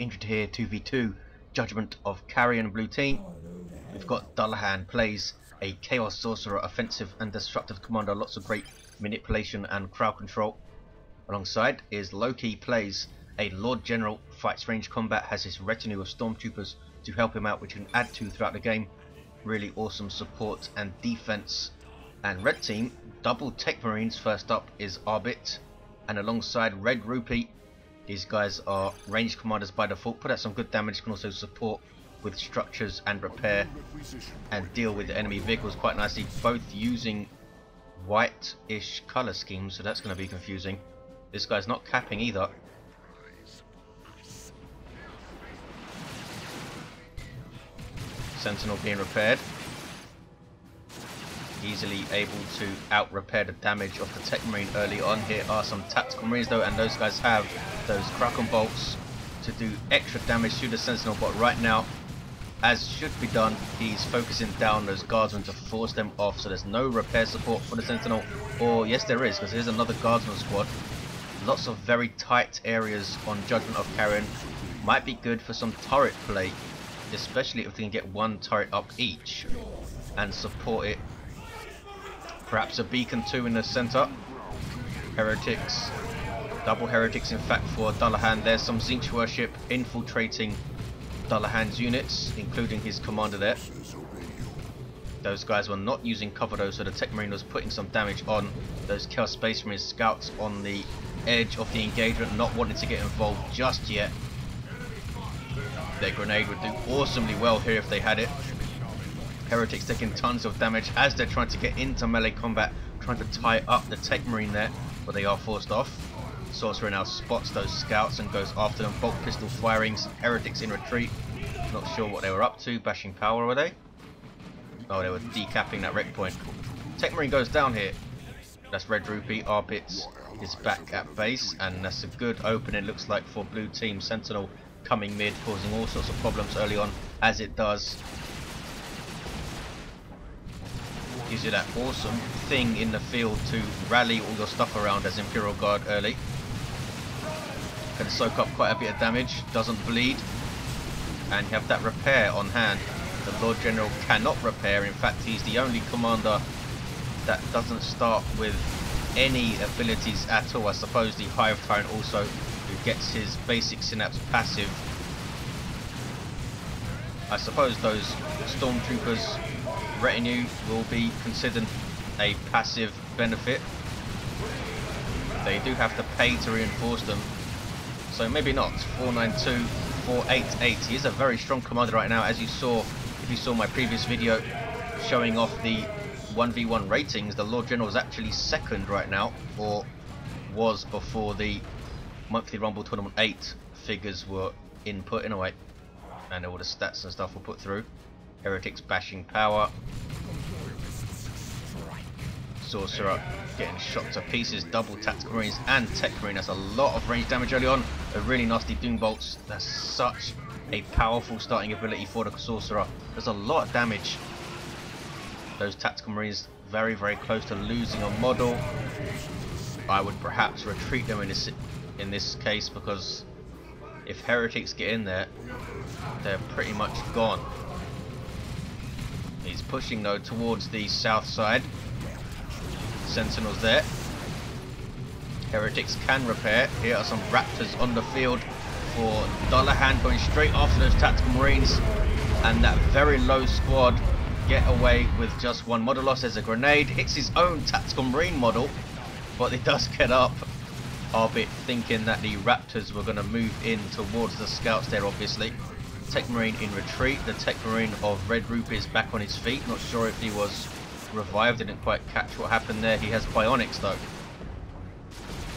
injured here. 2v2 Judgement of Carrion blue team. We've got Dullahan plays a Chaos Sorcerer, offensive and destructive commander, lots of great manipulation and crowd control. Alongside is Loki plays a Lord General, fights range combat, has his retinue of stormtroopers to help him out, which you can add to throughout the game. Really awesome support and defense. And red team, double Techmarines. First up is Arbit, and alongside Red-Rupee, these guys are ranged commanders by default, put out some good damage, can also support with structures and repair and deal with the enemy vehicles quite nicely, both using white-ish colour schemes, so that's going to be confusing. This guy's not capping either. Sentinel being repaired. Easily able to out repair the damage of the Techmarine early on. Here are some tactical marines though, and those guys have those Kraken bolts to do extra damage to the Sentinel, but right now, as should be done, he's focusing down those guardsmen to force them off, so there's no repair support for the Sentinel. Or yes there is, because there's another guardsman squad. Lots of very tight areas on Judgement of Carrion. Might be good for some turret play, especially if they can get one turret up each and support it. Perhaps a beacon too in the center. Heretics, double heretics in fact for Dullahan. There's some Tzeentch worship infiltrating Dullahan's units, including his commander there. Those guys were not using cover though, so the Techmarine was putting some damage on those Chaos Space Marine scouts on the edge of the engagement, not wanting to get involved just yet. Their grenade would do awesomely well here if they had it. Heretics taking tons of damage as they're trying to get into melee combat, trying to tie up the Techmarine there, but they are forced off. Sorcerer now spots those scouts and goes after them. Bolt pistol firings. Heretics in retreat. Not sure what they were up to. Bashing power, were they? Oh, they were decapping that wreck point. Techmarine goes down here. That's Red-Rupee. Arbit is back at base, and that's a good opening, looks like, for blue team. Sentinel coming mid, causing all sorts of problems early on, as it does. Gives you that awesome thing in the field to rally all your stuff around as Imperial Guard early. Can soak up quite a bit of damage, doesn't bleed, and you have that repair on hand. The Lord General cannot repair, in fact he's the only commander that doesn't start with any abilities at all. I suppose the Hive Tyrant also, who gets his basic synapse passive. I suppose those Stormtroopers retinue will be considered a passive benefit. They do have to pay to reinforce them, so maybe not. 492, 488. He is a very strong commander right now, as you saw if you saw my previous video showing off the 1v1 ratings. The Lord General is actually second right now, or was before the monthly Rumble Tournament 8 figures were input in a way, and all the stats and stuff were put through. Heretics bashing power. Sorcerer getting shot to pieces. Double tactical marines and Techmarine. That's a lot of range damage early on. A really nasty doom bolts. That's such a powerful starting ability for the Sorcerer. There's a lot of damage. Those tactical marines very, very close to losing a model. I would perhaps retreat them in this case, because if heretics get in there, they're pretty much gone. He's pushing though towards the south side. Sentinels there. Heretics can repair. Here are some Raptors on the field for Dullahan, going straight after those tactical marines, and that very low squad get away with just one model loss. There's a grenade, hits his own tactical marine model, but it does get up. Arbit thinking that the Raptors were going to move in towards the scouts there, obviously. Techmarine in retreat. The Techmarine of Red-Rupee is back on his feet. Not sure if he was revived. Didn't quite catch what happened there. He has bionics though.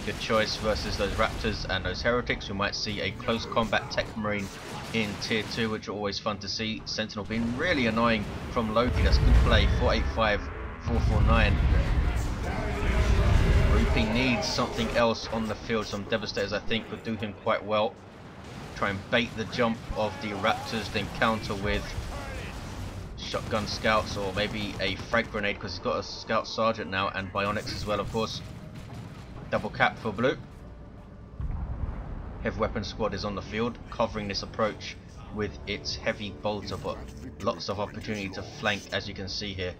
Good choice versus those Raptors and those Heretics. We might see a close combat Techmarine in tier 2, which are always fun to see. Sentinel being really annoying from Loki. That's good play. 485, 449. Rupee needs something else on the field. Some Devastators I think would do him quite well. Try and bait the jump of the Raptors, then counter with shotgun scouts or maybe a frag grenade, because he's got a scout sergeant now and bionics as well, of course. Double cap for blue. Heavy weapon squad is on the field, covering this approach with its heavy bolter, but lots of opportunity to flank, as you can see here.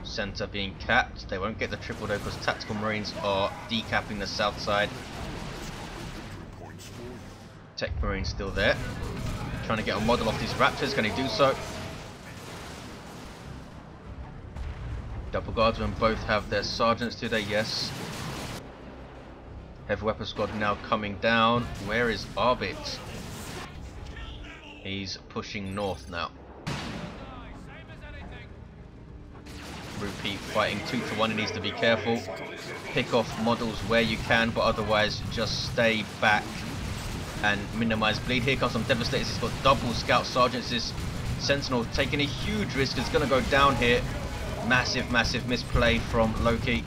Center being capped. They won't get the triple though because tactical marines are decapping the south side. Techmarine still there, trying to get a model off these raptors. Can he do so? Double guardsmen both have their sergeants today. Yes. Heavy weapon squad now coming down. Where is Arbit? He's pushing north now. Rupee fighting 2 to 1. He needs to be careful. Pick off models where you can, but otherwise just stay back and minimize bleed. Here comes some devastators. He's got double scout sergeants. This sentinel taking a huge risk. It's going to go down here. Massive misplay from Loki.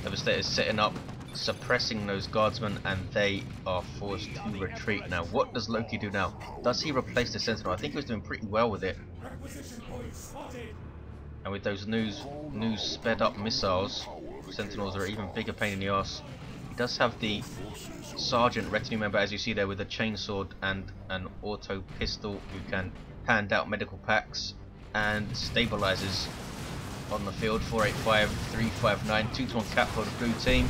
Devastators setting up, suppressing those guardsmen, and they are forced to retreat. Now what does Loki do now? Does he replace the sentinel? I think he was doing pretty well with it. And with those new sped up missiles, sentinels are an even bigger pain in the ass. He does have the sergeant retinue member, as you see there, with a chainsword and an auto pistol, who can hand out medical packs and stabilizers on the field. 485, 359, 2 to 1 cap for the blue team.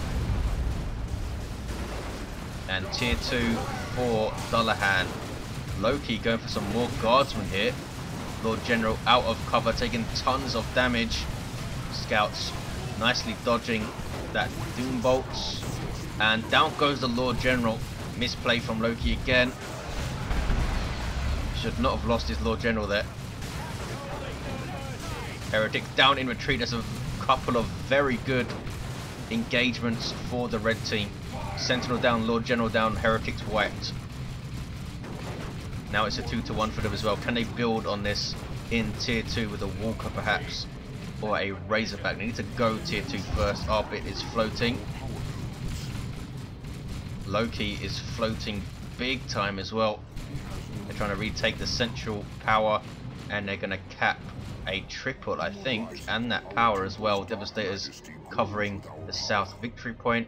And tier 2 for Dullahan. Loki going for some more guardsmen here. Lord General out of cover, taking tons of damage. Scouts nicely dodging that doom bolts. And down goes the Lord General. Misplay from Loki again. Should not have lost his Lord General there. Heretics down in retreat. There's a couple of very good engagements for the red team. Sentinel down, Lord General down, Heretics wiped. Now it's a 2 to 1 for them as well. Can they build on this in tier 2 with a Walker perhaps, or a Razorback? They need to go tier 2 first. Arbit is floating. Loki is floating big time as well. They're trying to retake the central power, and they're going to cap a triple, I think, and that power as well. Devastators covering the south victory point.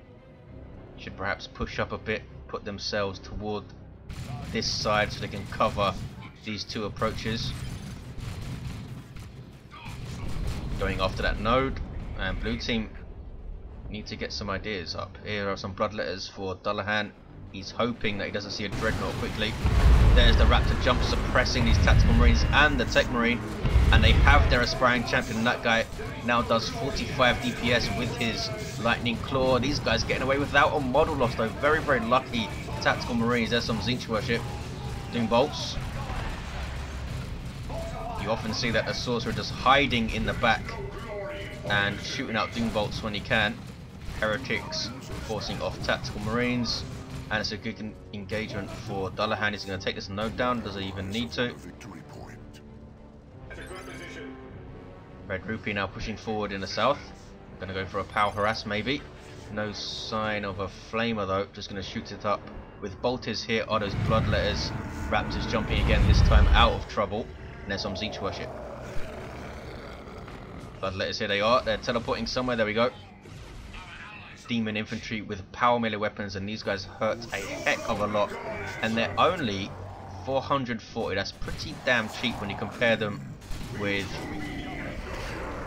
Should perhaps push up a bit, put themselves toward this side so they can cover these two approaches. Going after that node, and blue team need to get some ideas up. Here are some bloodletters for Dullahan. He's hoping that he doesn't see a dreadnought quickly. There's the raptor jump suppressing these tactical marines and the Techmarine, and they have their aspiring champion. That guy now does 45 DPS with his lightning claw. These guys getting away without a model loss though. Very lucky tactical marines. There's some Tzeentch worship doing bolts. You often see that the sorcerer just hiding in the back and shooting out doom bolts when he can. Heretics forcing off tactical marines, and it's a good engagement for Dullahan. He's going to take this node down. Does he even need to? Red-Rupee now pushing forward in the south. Going to go for a power harass maybe. No sign of a flamer though. Just going to shoot it up with bolters. Here are those bloodletters. Raptors jumping again, this time out of trouble. And there's some Tzeentch worship. Bloodletters, here they are. They're teleporting somewhere. There we go. Demon infantry with power melee weapons, and these guys hurt a heck of a lot. And they're only 440. That's pretty damn cheap when you compare them with...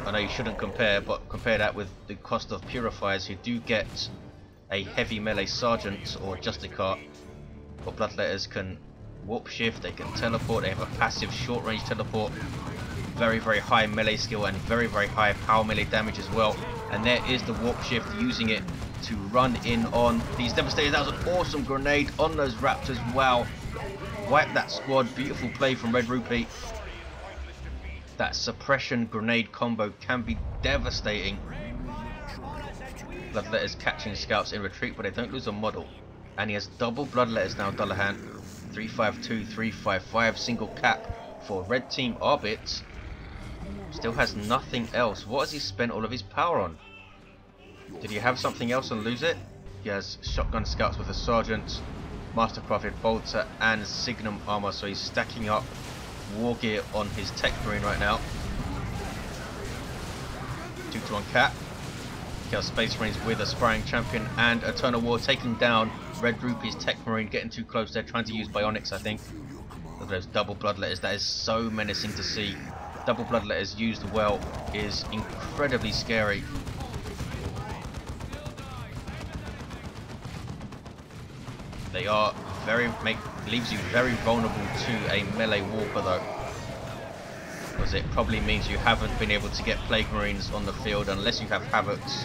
I know you shouldn't compare, but compare that with the cost of purifiers, who do get a heavy melee sergeant or justicar. But bloodletters can warp shift, they can teleport, they have a passive short range teleport, very high melee skill, and very high power melee damage as well. And there is the warp shift, using it to run in on these devastators. That was an awesome grenade on those raptors. Wow, wipe that squad. Beautiful play from Red-Rupee. That suppression grenade combo can be devastating. Bloodletters catching scouts in retreat, but they don't lose a model. And he has double bloodletters now, Dullahan. 352, 355, single cap for red team. Arbit still has nothing else. What has he spent all of his power on? Did he have something else and lose it? He has shotgun scouts with a sergeant, mastercrafted bolter, and signum armor, so he's stacking up war gear on his Techmarine right now. 2 to 1 cap. Chaos Space Marines with a Sparring Champion and Eternal War taking down Red-Rupee's Techmarine, getting too close. They're trying to use Bionics, I think. Look at those double Bloodletters. That is so menacing to see. Double Bloodletters used well is incredibly scary. They are leaves you very vulnerable to a melee walker though, because it probably means you haven't been able to get Plague Marines on the field unless you have Havocs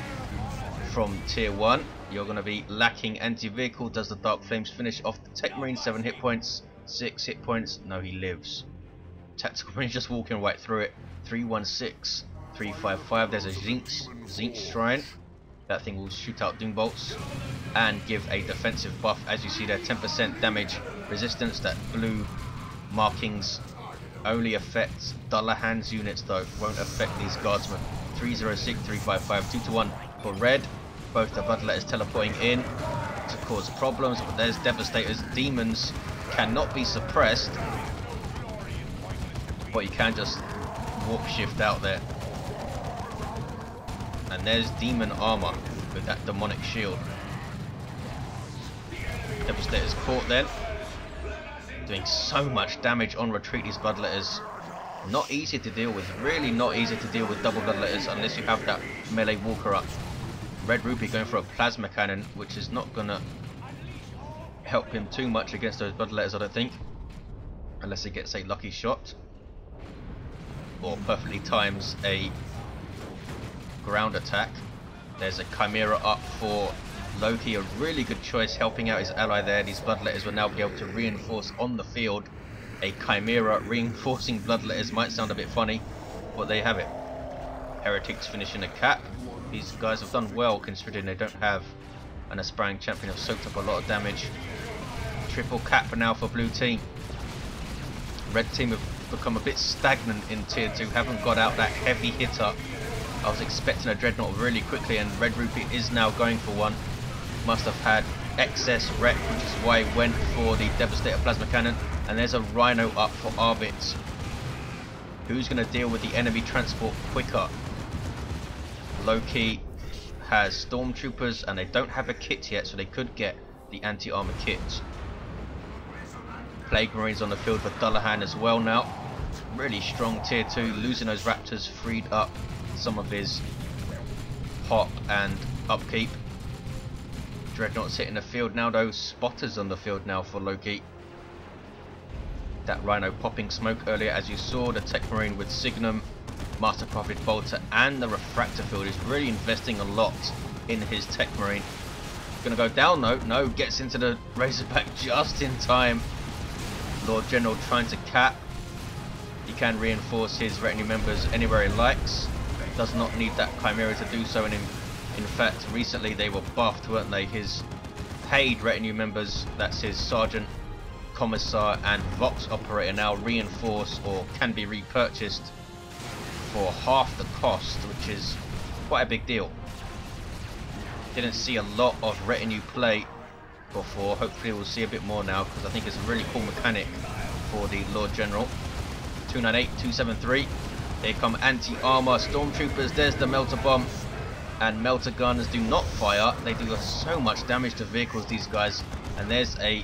from tier 1. You're going to be lacking anti-vehicle. Does the Dark Flames finish off the Techmarine? 7 hit points, 6 hit points. No, he lives. Tactical Marine just walking right through it. 316, 355. There's a Tzeentch Shrine. That thing will shoot out Doom Bolts and give a defensive buff. As you see there, 10% damage resistance. That blue markings only affects Dullahan's units though, won't affect these guardsmen. 306, 355, 2 to 1 for red. Both the Bloodletters teleporting in to cause problems, but there's Devastators. Demons cannot be suppressed, but you can just warp shift out there. And there's Demon Armor with that demonic shield. Devastator's caught then. Doing so much damage on retreat, these Bloodletters. Not easy to deal with, really not easy to deal with double Bloodletters unless you have that melee walker up. Red-Rupee going for a Plasma Cannon, which is not going to help him too much against those Bloodletters, I don't think. Unless he gets a lucky shot. Or perfectly times a ground attack. There's a Chimera up for Loki, a really good choice helping out his ally there. These Bloodletters will now be able to reinforce on the field. A Chimera reinforcing Bloodletters might sound a bit funny, but there you have it. Heretics finishing a cap. These guys have done well considering they don't have an Aspiring Champion, have soaked up a lot of damage. Triple cap now for blue team. Red team have become a bit stagnant in tier 2, haven't got out that heavy hitter. I was expecting a Dreadnought really quickly, and Red-Rupee is now going for one. Must have had excess rep, which is why he went for the Devastator Plasma Cannon. And there's a Rhino up for Arbit. Who's going to deal with the enemy transport quicker? Loki has Stormtroopers, and they don't have a kit yet, so they could get the anti-armor kit. Plague Marines on the field for Dullahan as well now. Really strong tier 2. Losing those Raptors freed up some of his pop and upkeep. Dreadnoughts hitting the field now though. Spotters on the field now for Loki. That Rhino popping smoke earlier, as you saw. The Techmarine with Signum, Master Prophet Bolter and the Refractor field is really investing a lot in his Techmarine. Gonna go down though. No, gets into the Razorback just in time. Lord General trying to cap. He can reinforce his retinue members anywhere he likes. Does not need that Chimera to do so, and in fact recently they were buffed, weren't they? His paid retinue members, that's his Sergeant, Commissar and Vox Operator, now reinforce or can be repurchased for half the cost, which is quite a big deal. Didn't see a lot of retinue play before. Hopefully we'll see a bit more now, because I think it's a really cool mechanic for the Lord General. 298, 273. Here come anti-armor Stormtroopers. There's the Melter Bomb. And Melter Guns do not fire. They do so much damage to vehicles, these guys. And there's a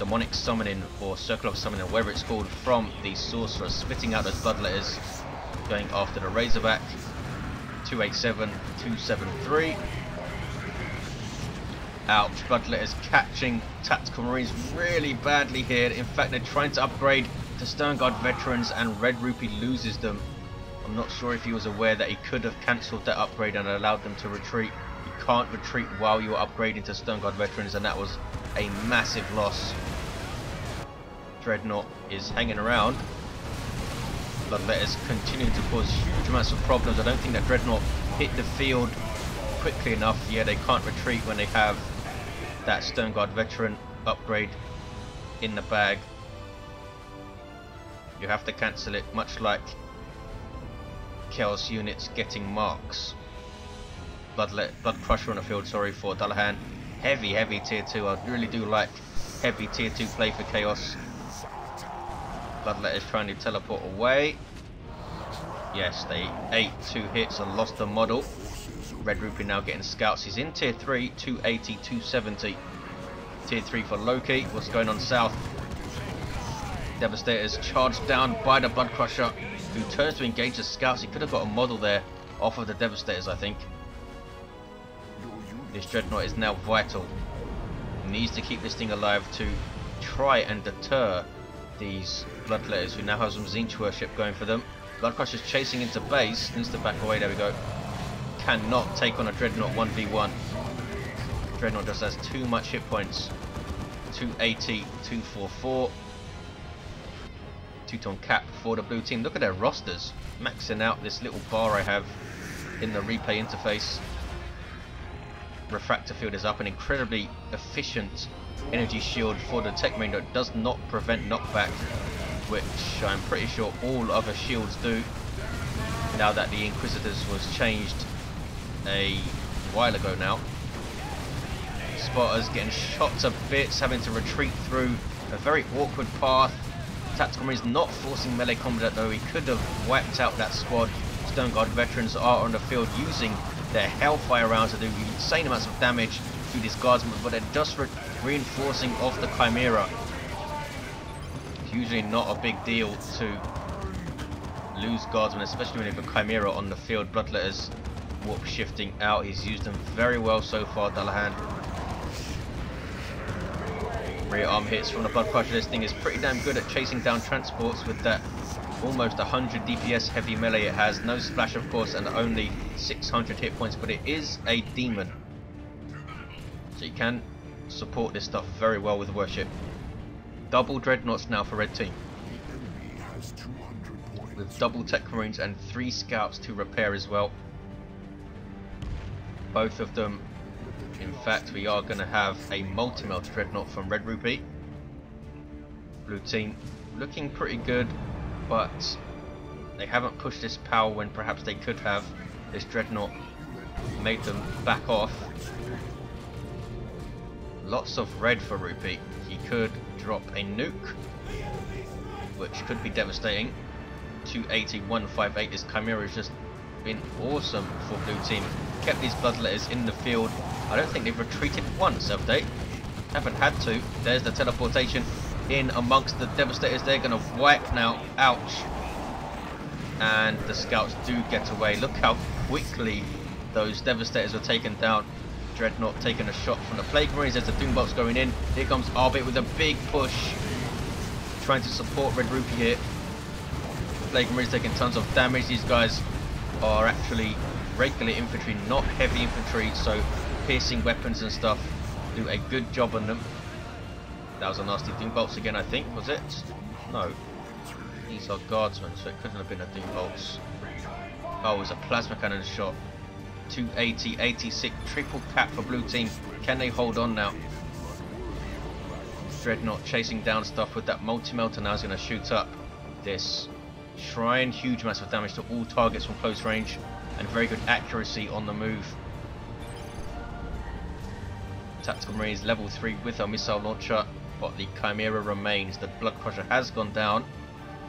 Demonic Summoning or Circle of Summoning, whatever it's called, from the Sorcerer, spitting out those Bloodletters, going after the Razorback. 287, 273. Ouch. Bloodletters catching Tactical Marines really badly here. In fact, they're trying to upgrade to Stern Guard Veterans, and Red-Rupee loses them. I'm not sure if he was aware that he could have cancelled that upgrade and allowed them to retreat. You can't retreat while you're upgrading to Stern Guard Veterans, and that was a massive loss. Dreadnought is hanging around. Bloodletters continuing to cause huge amounts of problems. I don't think that Dreadnought hit the field quickly enough. Yeah, they can't retreat when they have that Stern Guard Veteran upgrade in the bag. You have to cancel it, much like Chaos units getting marks. Blood Crusher on the field, sorry, for Dullahan. Heavy tier 2. I really do like heavy tier 2 play for Chaos. Bloodletters trying to teleport away. Yes, they ate 2 hits and lost the model. Red-Rupee now getting scouts. He's in tier 3, 280, 270. Tier 3 for Loki. What's going on south? Devastators charged down by the Blood Crusher, who turns to engage the scouts. He could have got a model there off of the Devastators, I think. This Dreadnought is now vital. He needs to keep this thing alive to try and deter these Bloodletters, who now have some Tzeentch worship going for them. Blood Crusher's chasing into base. Needs to back away. There we go. Cannot take on a Dreadnought 1v1. Dreadnought just has too much hit points. 280, 244. Two-tone cap for the blue team. Look at their rosters. Maxing out this little bar I have in the replay interface. Refractor field is up. An incredibly efficient energy shield for the Techmarine that does not prevent knockback, which I'm pretty sure all other shields do. Now that the Inquisitors was changed a while ago now. Spotters getting shot to bits, having to retreat through a very awkward path. Tactical Marines not forcing melee combat, though. He could have wiped out that squad. Stone Guard veterans are on the field using their Hellfire rounds to do insane amounts of damage to these guardsmen, but they're just reinforcing off the Chimera. It's usually not a big deal to lose guardsmen, especially when you have a Chimera on the field. Bloodletters warp shifting out. He's used them very well so far, Dullahan. Rear arm hits from the Blood Crusher. This thing is pretty damn good at chasing down transports with that almost 100 DPS heavy melee it has. No splash, of course, and only 600 hit points, but it is a demon, so you can support this stuff very well with worship. Double Dreadnoughts now for Red Team, with double Techmarines and 3 scouts to repair as well. Both of them, in fact, we are going to have a multi-melt Dreadnought from Red-Rupee. Blue team looking pretty good, but they haven't pushed this power when perhaps they could have. This Dreadnought made them back off. Lots of red for Rupee. He could drop a nuke, which could be devastating. 280, 158. This Chimera has just been awesome for blue team. Kept these Bloodletters in the field. I don't think they've retreated once, have they? Haven't had to. There's the teleportation in amongst the Devastators. They're going to wipe now. Ouch. And the scouts do get away. Look how quickly those Devastators are taken down. Dreadnought taking a shot from the Plague Marines. There's the Doombolts going in. Here comes Arbit with a big push, trying to support Red-Rupee here. Plague Marines taking tons of damage. These guys are actually regular infantry, not heavy infantry, so piercing weapons and stuff do a good job on them. That was a nasty Doombolts again, I think, was it? No. These are guardsmen, so it couldn't have been a Doombolts. Oh, it was a plasma cannon shot. 280, 86, triple cap for blue team. Can they hold on now? Dreadnought chasing down stuff with that multi-melter. Now is going to shoot up this shrine. Huge massive damage to all targets from close range, and very good accuracy on the move. Tactical Marines level 3 with a missile launcher, but the Chimera remains. The Blood Crusher has gone down.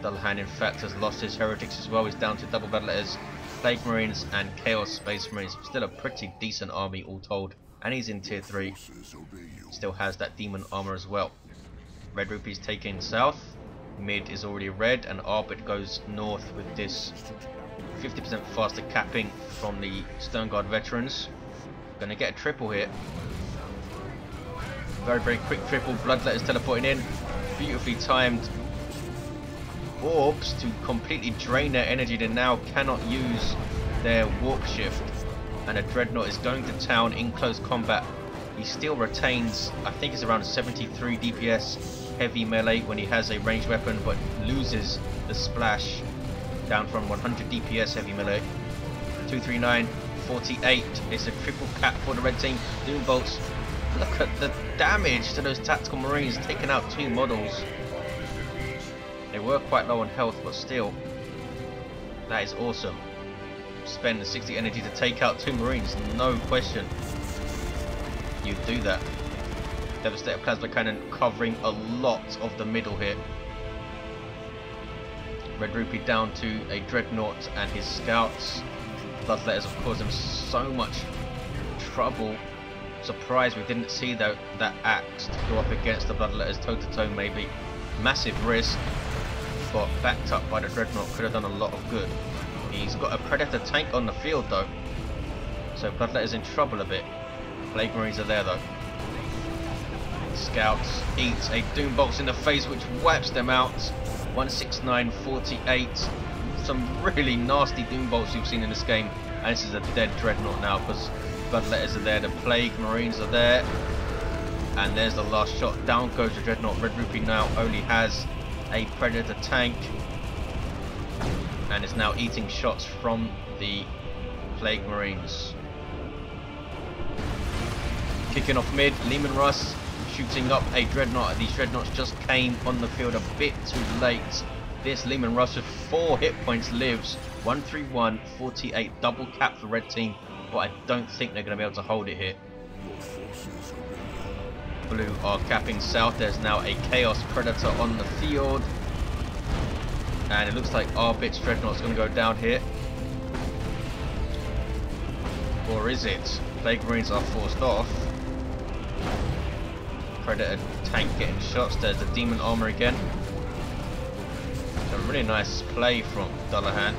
Dullahan, in fact, has lost his Heretics as well. He's down to double Bloodletters, Plague Marines and Chaos Space Marines. Still a pretty decent army all told, and he's in tier 3. Still has that demon armor as well. Red-Rupee's taking south. Mid is already red, and Arbit goes north with this 50% faster capping from the Stone Guard veterans. Gonna get a triple here. Very, very quick triple. Bloodletters teleporting in. Beautifully timed orbs to completely drain their energy. They now cannot use their warp shift, and a Dreadnought is going to town in close combat. He still retains, I think it's around 73 DPS heavy melee when he has a ranged weapon, but loses the splash down from 100 DPS heavy melee. 239, 48. It's a triple cap for the red team. Doombolts. Look at the damage to those tactical marines, taking out 2 models. They were quite low on health, but still, that is awesome. Spend the 60 energy to take out 2 marines, no question. You do that. Devastator plasma cannon covering a lot of the middle here. Red-Rupee down to a Dreadnought and his scouts. Bloodletters have caused him so much trouble. Surprised we didn't see that axe to go up against the Bloodletters toe to toe maybe. Massive risk, but backed up by the Dreadnought could have done a lot of good. He's got a Predator tank on the field though, so Bloodletter's in trouble a bit. Plague Marines are there though. Scouts eats a Doom Bolts in the face which wipes them out. 169.48. Some really nasty Doom Bolts you've seen in this game, and this is a dead Dreadnought now because Bloodletters are there, the Plague Marines are there, and there's the last shot. Down goes the Dreadnought. Red-Rupee now only has a Predator tank and is now eating shots from the Plague Marines. Kicking off mid, Leman Russ shooting up a Dreadnought. These Dreadnoughts just came on the field a bit too late. This Leman Russ with 4 hit points lives. 131.48, double cap for red team, but I don't think they're going to be able to hold it here. Blue are capping south. There's now a Chaos Predator on the field, and it looks like Arbit's Dreadnought's going to go down here. Or is it? Plague Marines are forced off. Predator tank getting shots. There's the Demon Armor again. A really nice play from Dullahan.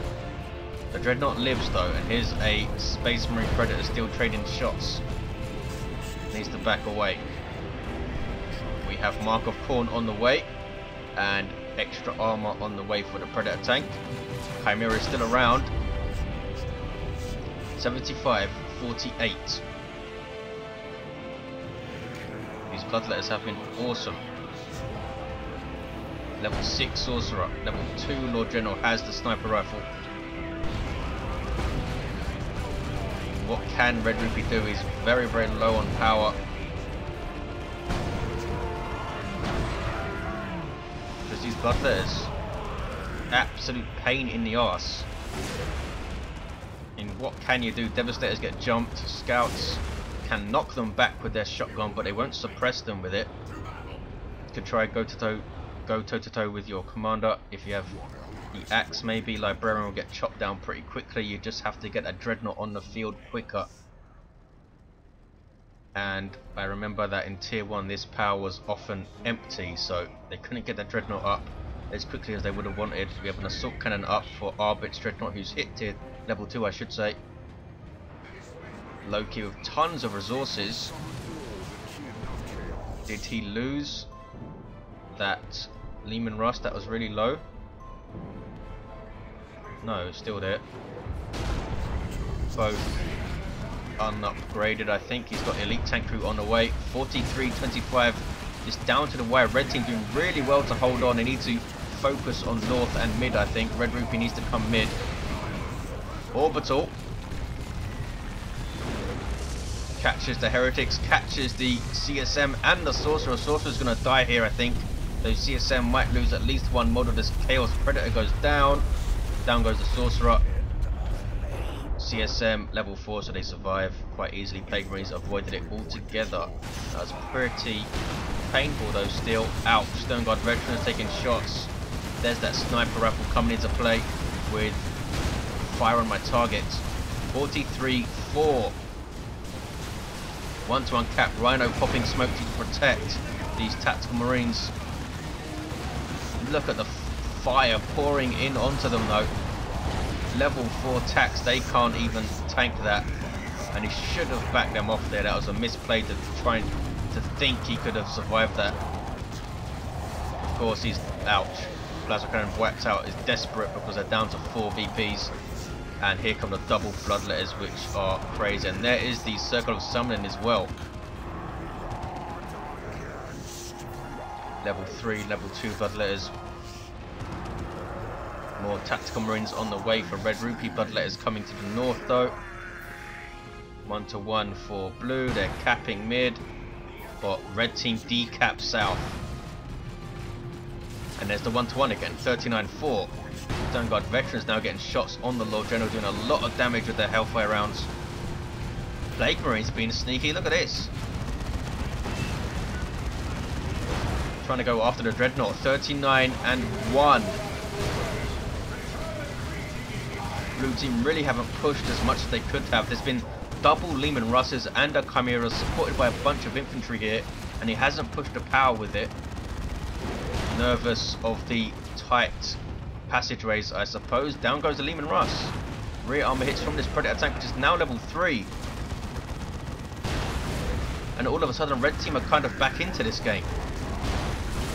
The Dreadnought lives though, and here's a Space Marine Predator still trading shots. Needs to back away. We have Mark of Khorne on the way, and extra armor on the way for the Predator tank. Chimera is still around. 75.48. These Bloodletters have been awesome. Level 6 Sorcerer, level 2 Lord General has the sniper rifle. What can Red-Rupee do? He's very, very low on power. Because these Bloodletters, absolute pain in the arse. And what can you do? Devastators get jumped. Scouts can knock them back with their shotgun, but they won't suppress them with it. You could try go to toe with your commander. If you have the axe, maybe Librarian will get chopped down pretty quickly. You just have to get a Dreadnought on the field quicker. And I remember that in tier 1 this power was often empty, so they couldn't get the Dreadnought up as quickly as they would have wanted. We have an assault cannon up for Arbit's Dreadnought, who's hit tier level 2 I should say. Loki with tons of resources. Did he lose that Leman Russ that was really low? No, still there. Both unupgraded. I think he's got elite tank crew on the way. 43.25. It's down to the wire. Red team doing really well to hold on. They need to focus on north and mid. I think Red-Rupee needs to come mid. Orbital catches the heretics, catches the CSM and the Sorcerer. Sorcerer's going to die here, I think. So CSM might lose at least one model. This Chaos Predator goes down. Down goes the Sorcerer. CSM level 4, so they survive quite easily. Plague Marines avoided it altogether. That was pretty painful though still. Ouch. Stone Guard Veterans taking shots. There's that sniper rifle coming into play with fire on my target. 43.4. 1 to uncap. Rhino popping smoke to protect these tactical marines. Look at the fire pouring in onto them though. Level 4 tax, they can't even tank that. And he should have backed them off there. That was a misplay to try to think he could have survived that. Of course he's ouch. Plasma Cannon whacked out is desperate because they're down to 4 VPs. And here come the double Bloodletters, which are crazy. And there is the Circle of Summoning as well. Level 3, level 2 Bloodletters. More tactical marines on the way for Red-Rupee. Bloodletters coming to the north though. 1-to-1 for blue. They're capping mid. But red team decap south. And there's the 1-to-1 again. 39.4. Stone Guard Veterans now getting shots on the Lord General, doing a lot of damage with their Hellfire rounds. Plague Marines being sneaky. Look at this. Trying to go after the Dreadnought. 39 and 1. Blue team really haven't pushed as much as they could have. There's been double Lehman Russes and a Chimera supported by a bunch of infantry here, and he hasn't pushed the power with it. Nervous of the tight passageways, I suppose. Down goes the Lehman Russ. Rear armor hits from this Predator tank, which is now level 3. And all of a sudden, red team are kind of back into this game.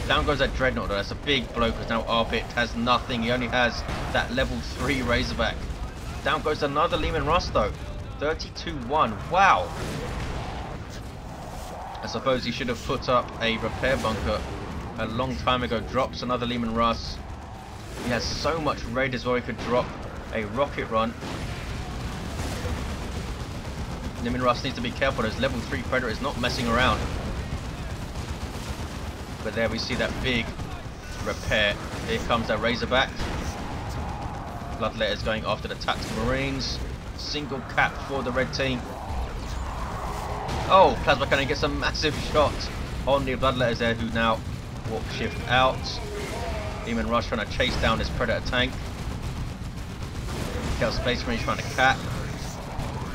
Down goes that Dreadnought though. That's a big blow because now Arbit has nothing. He only has that level 3 Razorback. Down goes another Lehman Russ though. 32-1. Wow. I suppose he should have put up a repair bunker a long time ago. Drops another Lehman Russ. He has so much raid as well. He could drop a rocket run. Lehman Russ needs to be careful. Those level 3 Predator is not messing around. But there we see that big repair. Here comes that Razorback. Bloodletters going after the Tactical Marines. Single cap for the red team. Oh, Plasma Cannon gets a massive shot on the Bloodletters there, who now warp shift out. Demon Rush trying to chase down this Predator tank. Chaos Space Marine trying to cap.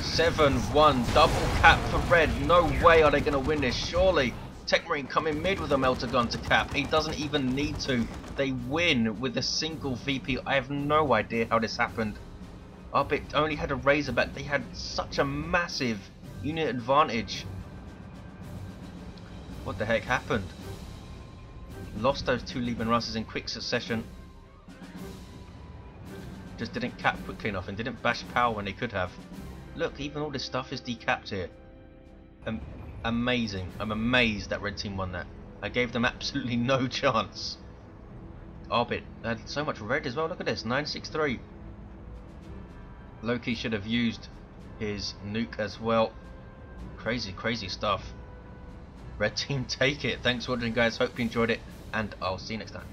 7-1, double cap for red. No way are they going to win this, surely. Techmarine coming mid with a melter gun to cap. He doesn't even need to. They win with a single VP. I have no idea how this happened. Arbit only had a Razorback. They had such a massive unit advantage. What the heck happened? Lost those 2 Lehman Russes in quick succession. Just didn't cap quickly enough and didn't bash power when they could have. Look, even all this stuff is decapped here. Amazing. I'm amazed that red team won that. I gave them absolutely no chance. Arbit had so much red as well. Look at this, 963. Loki should have used his nuke as well. Crazy, crazy stuff. Red team take it. Thanks for watching, guys. Hope you enjoyed it, and I'll see you next time.